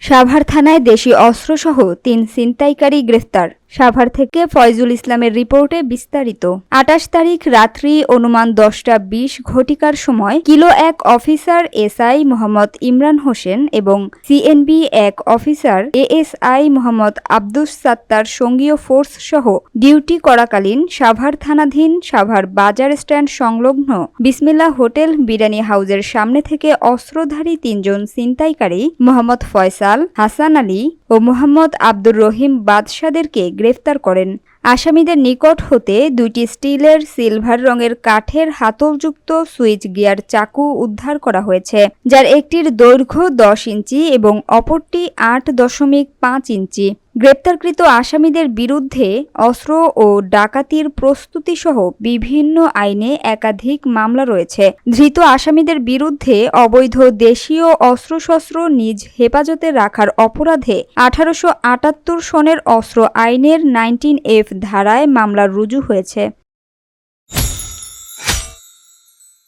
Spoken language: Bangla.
সাভার থানায় দেশি অস্ত্রসহ ৩ ছিনতাইকারী গ্রেফতার। সাভার থেকে ফয়জুল ইসলামের রিপোর্টে বিস্তারিত। ২৮ তারিখ রাত্রি অনুমান ১০টা ২০ ঘটিকার সময় kilo ১ officer SI Mohammad Imran Hossain এবং CNB ১ officer ASI Mohammad Abdus Sattar সঙ্গীয় ফোর্স সহ ডিউটি করাকালীন সাভার থানাধীন সাভার বাজার স্ট্যান্ড সংলগ্ন বিসমিল্লাহ হোটেল বিরিয়ানি হাউসের সামনে থেকে অস্ত্রধারী ৩ জন ছিনতাইকারী মোহাম্মদ ফয়সাল, হাসান আলী ও মোহাম্মদ আব্দুর রহিম বাদশাদেরকে গ্রেফতার করেন। আসামিদের নিকট হতে ২টি স্টিলের সিলভার রঙের কাঠের হাতলযুক্ত সুইচ গিয়ার চাকু উদ্ধার করা হয়েছে, যার একটির দৈর্ঘ্য ১০ ইঞ্চি এবং অপরটি ৮.৫ ইঞ্চি। গ্রেপ্তারকৃত আসামিদের বিরুদ্ধে অস্ত্র ও ডাকাতির প্রস্তুতিসহ বিভিন্ন আইনে একাধিক মামলা রয়েছে। ধৃত আসামিদের বিরুদ্ধে অবৈধ দেশীয় অস্ত্রশস্ত্র নিজ হেফাজতে রাখার অপরাধে ১৮৭৮ সনের অস্ত্র আইনের 19F ধারায় মামলা রুজু হয়েছে।